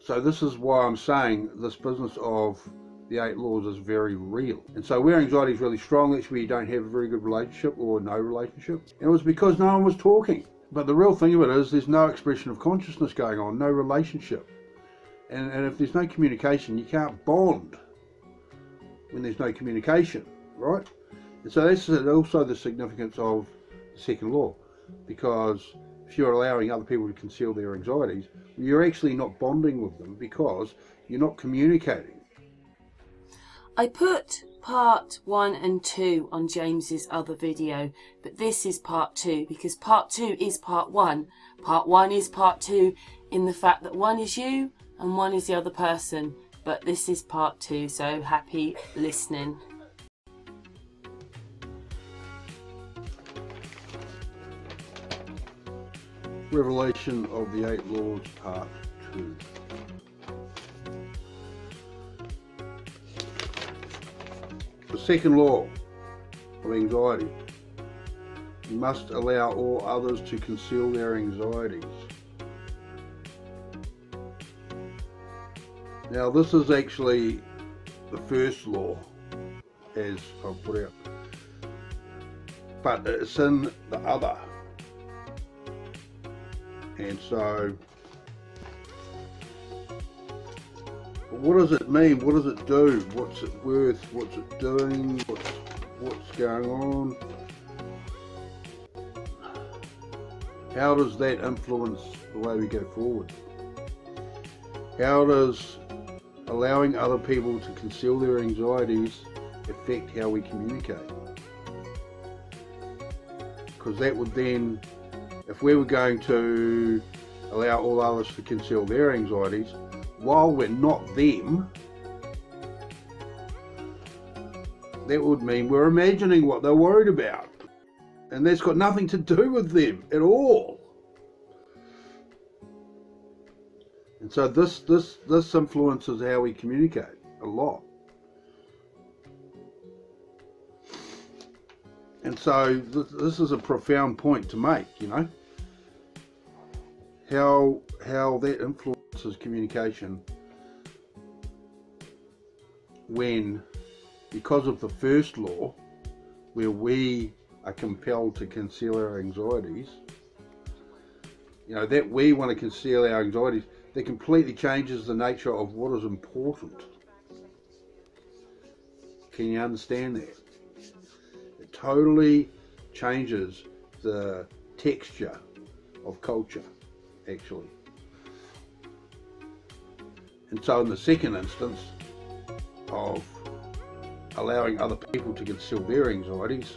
So this is why I'm saying this business of the 8 laws is very real. And so where anxiety is really strong, that's where you don't have a very good relationship or no relationship. And it was because no one was talking. But the real thing of it is there's no expression of consciousness going on, no relationship. And if there's no communication, you can't bond when there's no communication, right? And so that's also the significance of the second law, because if you're allowing other people to conceal their anxieties, you're actually not bonding with them because you're not communicating. I put part 1 and 2 on James's other video, but this is part 2 because part 2 is part 1. Part 1 is part 2 in the fact that one is you and one is the other person, but this is part 2, so happy listening. Revelation of the 8 laws, part 2. The second law of anxiety. You must allow all others to conceal their anxieties. Now this is actually the first law, as I've put out, but it's in the other. And so, what does it mean? What does it do? What's it worth? What's it doing? What's going on? How does that influence the way we go forward? How does allowing other people to conceal their anxieties affect how we communicate? Because that would then, if we were going to allow all others to conceal their anxieties, while we're not them, that would mean we're imagining what they're worried about. And that's got nothing to do with them at all. And so this influences how we communicate a lot. And so this is a profound point to make, you know, how that influences communication when, because of the first law, where we are compelled to conceal our anxieties, you know, that we want to conceal our anxieties, that completely changes the nature of what is important. Can you understand that? It totally changes the texture of culture, actually. And so in the second instance of allowing other people to conceal their anxieties,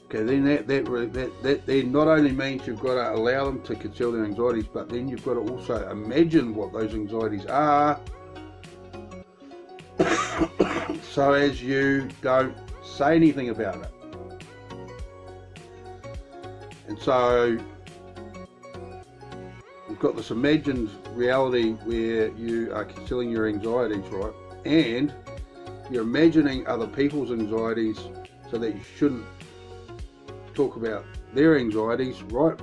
okay, then that then not only means you've got to allow them to conceal their anxieties, but then you've got to also imagine what those anxieties are, so as you don't say anything about it. And so you've got this imagined reality where you are concealing your anxieties, right? And you're imagining other people's anxieties so that you shouldn't talk about their anxieties, right?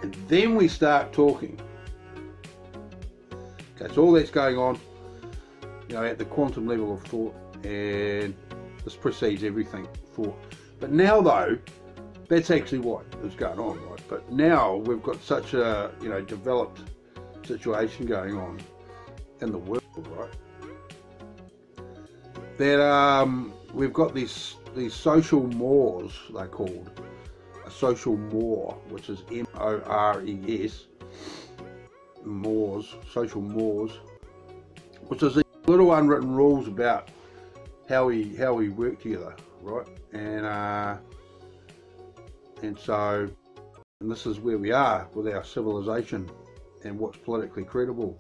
And then we start talking. Okay, so all that's going on, you know, at the quantum level of thought, and this precedes everything thought. But now though, that's actually what is going on, right? But now we've got such a, you know, developed situation going on in the world, right? That we've got these social mores, they're called. A social more, which is M-O-R-E-S, mores, social mores, which is little unwritten rules about how we work together, right? And so, and this is where we are with our civilization and what's politically credible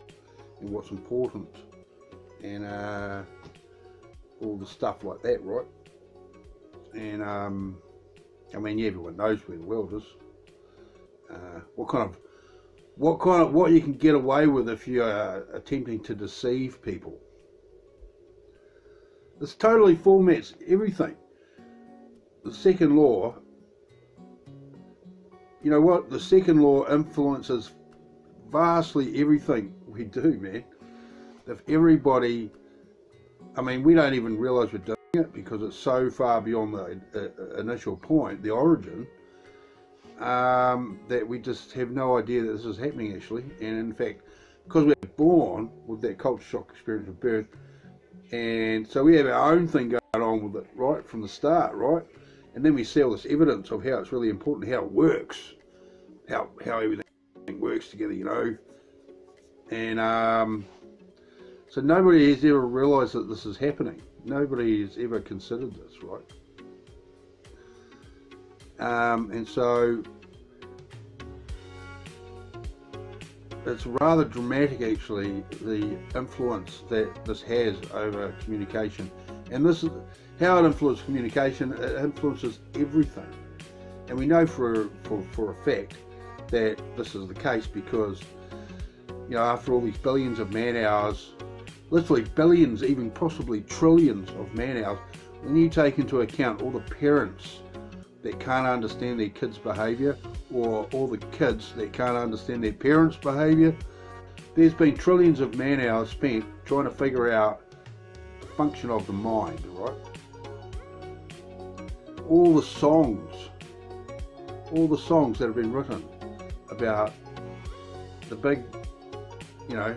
and what's important and all the stuff like that, right? And I mean, everyone knows where the world is. What you can get away with if you are attempting to deceive people. This totally formats everything. The second law, you know what? The second law influences vastly everything we do, man. If everybody, I mean, we don't even realise we're doing it because it's so far beyond the initial point, the origin, that we just have no idea that this is happening actually. And in fact, because we're born with that culture shock experience of birth, and so we have our own thing going on with it right from the start, right? And then we see all this evidence of how it's really important, how it works, how everything works together, you know. And so nobody has ever realised that this is happening. Nobody has ever considered this, right? And so it's rather dramatic actually, the influence that this has over communication. And this is how it influences communication. It influences everything. And we know for a fact that this is the case because, you know, after all these billions of man hours, literally billions, even possibly trillions of man hours, when you take into account all the parents that can't understand their kids' behaviour, or all the kids that can't understand their parents' behaviour, there's been trillions of man hours spent trying to figure out the function of the mind, right? All the songs that have been written about the big, you know,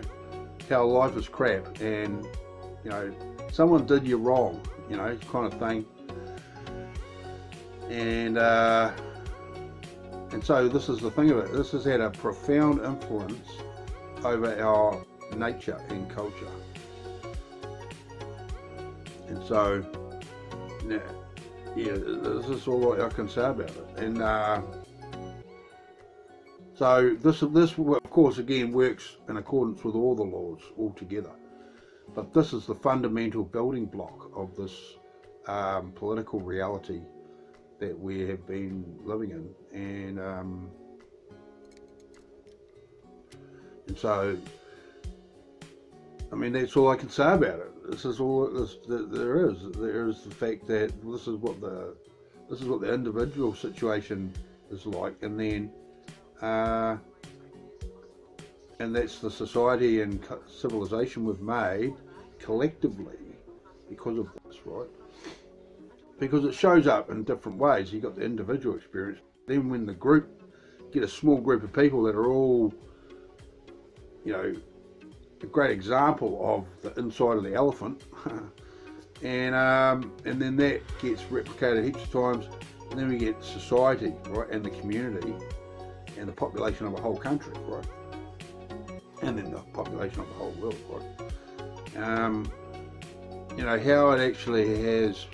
how life is crap and, you know, someone did you wrong, you know, kind of thing. And so this is the thing of it. This has had a profound influence over our nature and culture. And so, yeah, this is all I can say about it. And so this of course again works in accordance with all the laws altogether. But this is the fundamental building block of this political reality that we have been living in, and so, I mean, that's all I can say about it. This is all there is. There is the fact that this is what the individual situation is like, and then, and that's the society and civilization we've made collectively because of this, right? Because it shows up in different ways. You've got the individual experience. Then when the group, get a small group of people that are all, you know, a great example of the inside of the elephant, and then that gets replicated heaps of times, and then we get society, right, and the community, and the population of a whole country, right, and then the population of the whole world, right. You know, how it actually has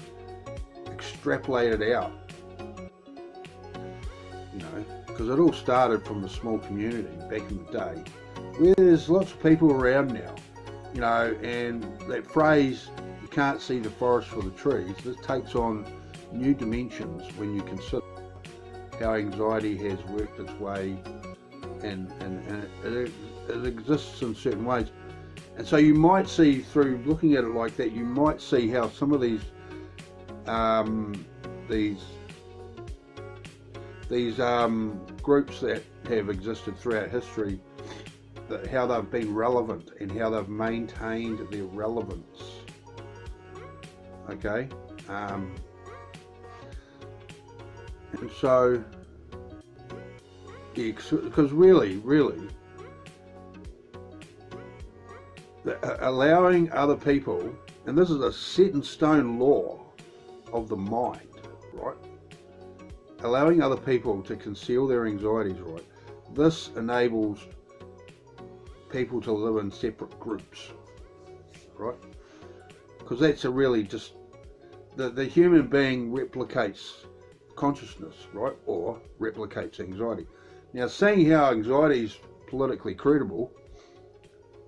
extrapolated out, you know, because it all started from a small community back in the day where there's lots of people around now, you know, and that phrase, you can't see the forest for the trees, this takes on new dimensions when you consider how anxiety has worked its way, and it exists in certain ways. And so you might see, through looking at it like that, you might see how some of these groups that have existed throughout history, how they've been relevant and how they've maintained their relevance. Okay, and so, yeah, because really, allowing other people, and this is a set in stone law of the mind, right? Allowing other people to conceal their anxieties, right? This enables people to live in separate groups, right? Because that's a really just, the human being replicates consciousness, right? Or replicates anxiety. Now, seeing how anxiety is politically credible,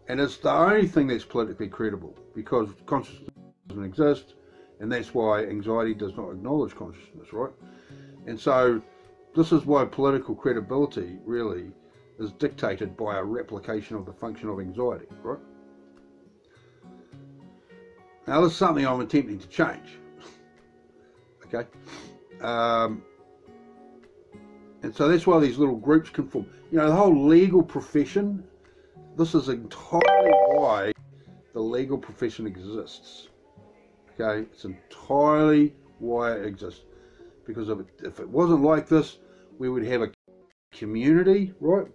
and it's the only thing that's politically credible because consciousness doesn't exist, and that's why anxiety does not acknowledge consciousness, right? And so this is why political credibility really is dictated by a replication of the function of anxiety, right? Now this is something I'm attempting to change, okay? And so that's why these little groups can form. You know, the whole legal profession, this is entirely why the legal profession exists. Okay, it's entirely why it exists. Because if it wasn't like this, we would have a community, right?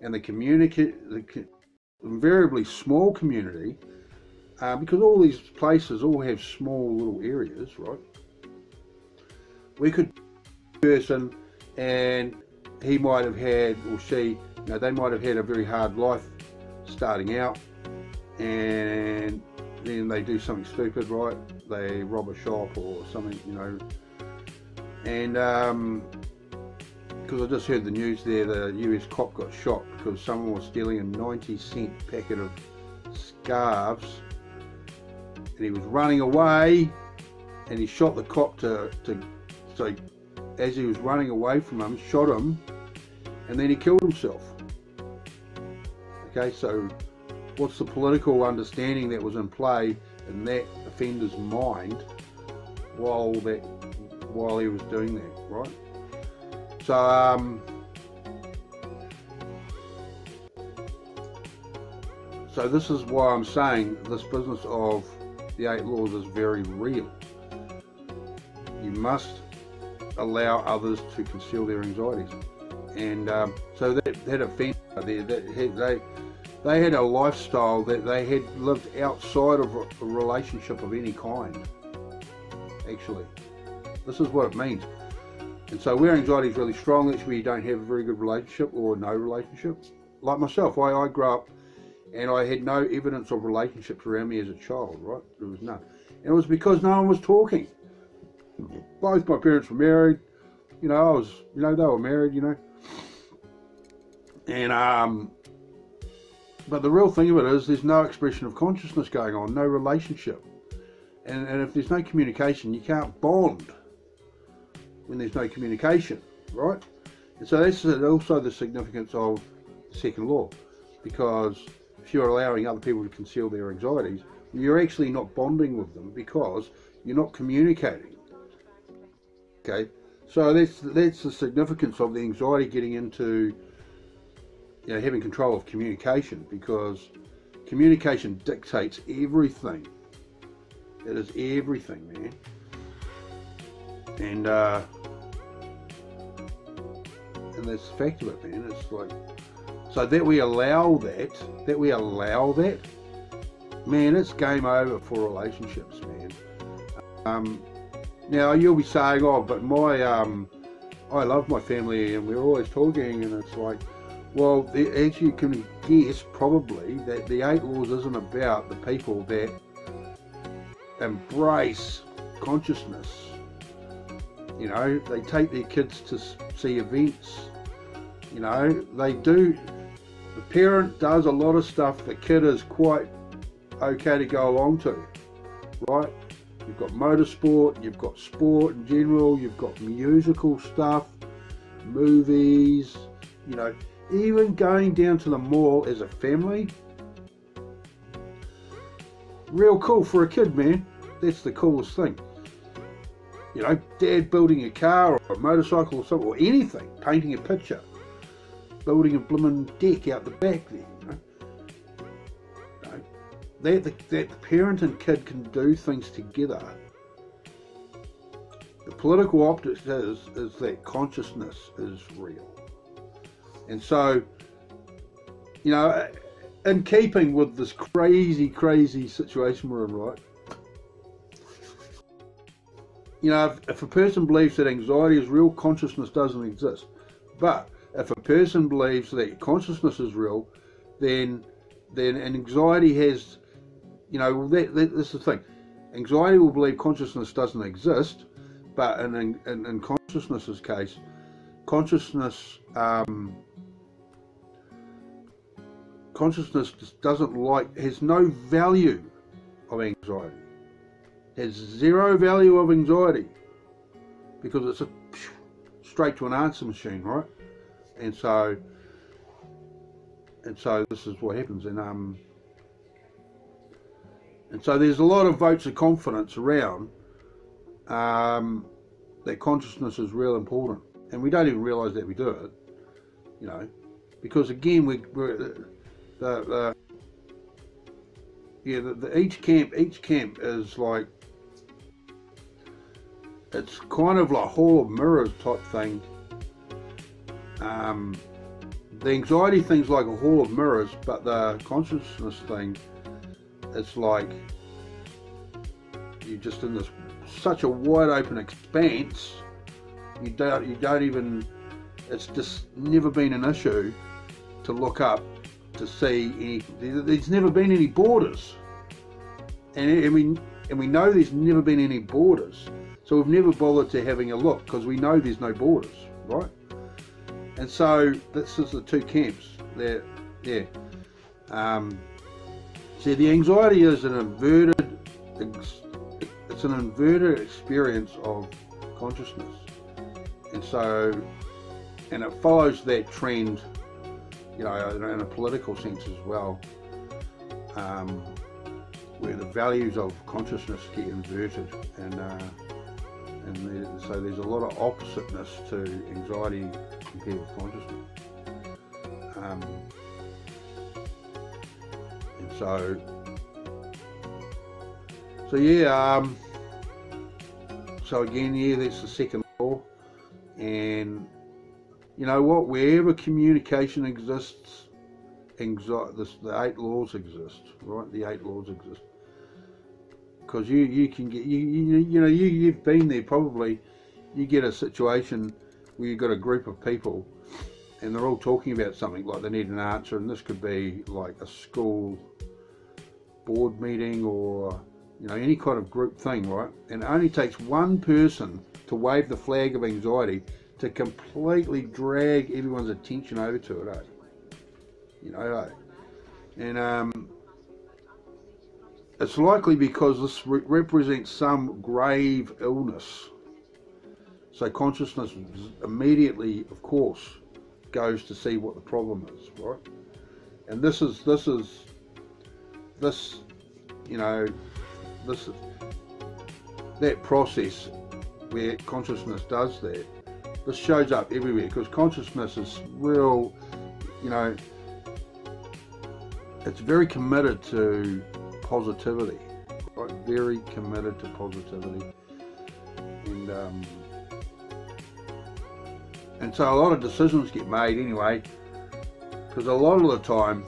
And the invariably small community, because all these places all have small little areas, right? We could person, and he might have had, or she, you know, they might have had a very hard life starting out, and then they do something stupid, right? They rob a shop or something, you know. And because I just heard the news there, the US cop got shot because someone was stealing a 90-cent packet of scarves, and he was running away, and he shot the cop so as he was running away from him, shot him, and then he killed himself. Okay, so what's the political understanding that was in play in that offender's mind while he was doing that, right? So this is why I'm saying this business of the 8 laws is very real. You must allow others to conceal their anxieties, and so that offender there, they had a lifestyle that they had lived outside of a relationship of any kind. Actually, this is what it means. And so where anxiety is really strong, that's where you don't have a very good relationship or no relationship. Like myself, I grew up and I had no evidence of relationships around me as a child, right? There was none. And it was because no one was talking. Both my parents were married, you know, they were married, you know. And, but the real thing of it is there's no expression of consciousness going on, no relationship. And if there's no communication, you can't bond when there's no communication, right? And so that's also the significance of the second law, because if you're allowing other people to conceal their anxieties, you're actually not bonding with them because you're not communicating. Okay, so that's the significance of the anxiety getting into, you know, having control of communication, because communication dictates everything. It is everything, man. And that's the fact of it, man. It's like, so that we allow that, man, it's game over for relationships, man. Now you'll be saying, oh, but I love my family and we're always talking, and it's like, well, as you can guess, probably that the 8 laws isn't about the people that embrace consciousness. You know, they take their kids to see events. You know, they do. The parent does a lot of stuff the kid is quite okay to go along to, right? You've got motorsport, you've got sport in general, you've got musical stuff, movies, you know, even going down to the mall as a family. Real cool for a kid, man. That's the coolest thing. You know, dad building a car or a motorcycle or something, or anything, painting a picture, building a blooming deck out the back there, you know. That the parent and kid can do things together. The political optics is that consciousness is real. And so, you know, in keeping with this crazy situation we're in, right? You know, if a person believes that anxiety is real, consciousness doesn't exist. But if a person believes that consciousness is real, then anxiety has, you know, that's the thing. Anxiety will believe consciousness doesn't exist, but in consciousness's case, consciousness has no value of anxiety. Has zero value of anxiety, because it's a straight to an answer machine, right? And so this is what happens. And so there's a lot of votes of confidence around that consciousness is real important. and we don't even realise that we do it, you know, because again each camp is like, it's kind of like hall of mirrors type thing. The anxiety thing's like a hall of mirrors, but the consciousness thing, it's like you're just in this such a wide open expanse. You don't even, it's just never been an issue to look up to see any. There's never been any borders, and we know there's never been any borders. So we've never bothered to having a look because we know there's no borders, right? And so this is the two camps there. Yeah. See, the anxiety is an inverted. It's an inverted experience of consciousness, and so, and it follows that trend, you know, in a political sense as well, where the values of consciousness get inverted, and so there's a lot of oppositeness to anxiety compared with consciousness, and so yeah, so again, yeah, that's the second law. And you know what, wherever communication exists, the 8 laws exist, right? The 8 laws exist. Because you can get, you've been there probably. You get a situation where you've got a group of people and they're all talking about something, like they need an answer, and this could be like a school board meeting or, you know, any kind of group thing, right? And it only takes one person to wave the flag of anxiety to completely drag everyone's attention over to it, you know, and it's likely because this represents some grave illness. So consciousness immediately, of course, goes to see what the problem is, right? And this, you know, that process where consciousness does that, this shows up everywhere, because consciousness is real, you know, it's very committed to positivity, right? Very committed to positivity, and so a lot of decisions get made anyway, because a lot of the time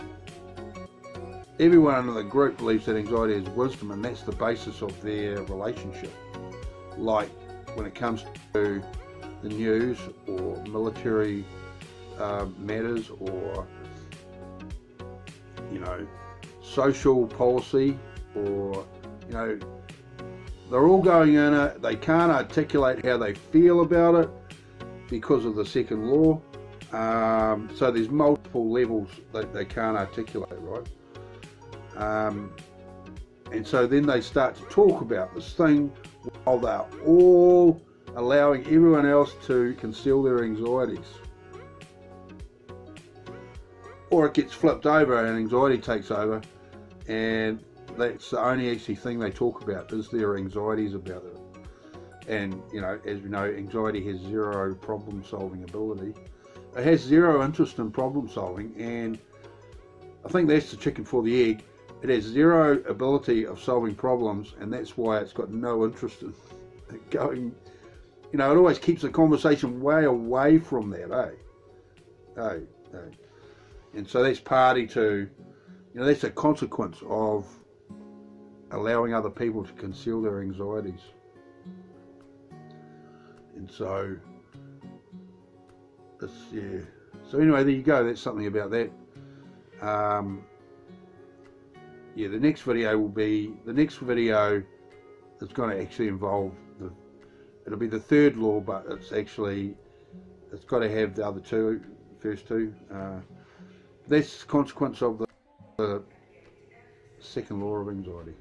everyone in the group believes that anxiety is wisdom, and that's the basis of their relationship. Like when it comes to the news or military matters, or, you know, social policy, or, you know, they're all going in it. They can't articulate how they feel about it because of the second law. So there's multiple levels that they can't articulate, right? And so then they start to talk about this thing while they're all allowing everyone else to conceal their anxieties. Or it gets flipped over and anxiety takes over, and that's the only actually thing they talk about is their anxieties about it. And, you know, as we know, anxiety has zero problem solving ability. It has zero interest in problem solving, and I think that's the chicken for the egg. It has zero ability of solving problems, and that's why it's got no interest in going, you know, it always keeps the conversation way away from that, And so that's party to, you know, that's a consequence of allowing other people to conceal their anxieties. And so, that's, yeah. So anyway, there you go. That's something about that. Yeah, the next video is going to actually involve it'll be the third law, but it's got to have the other first two. That's the consequence of the second law of anxiety.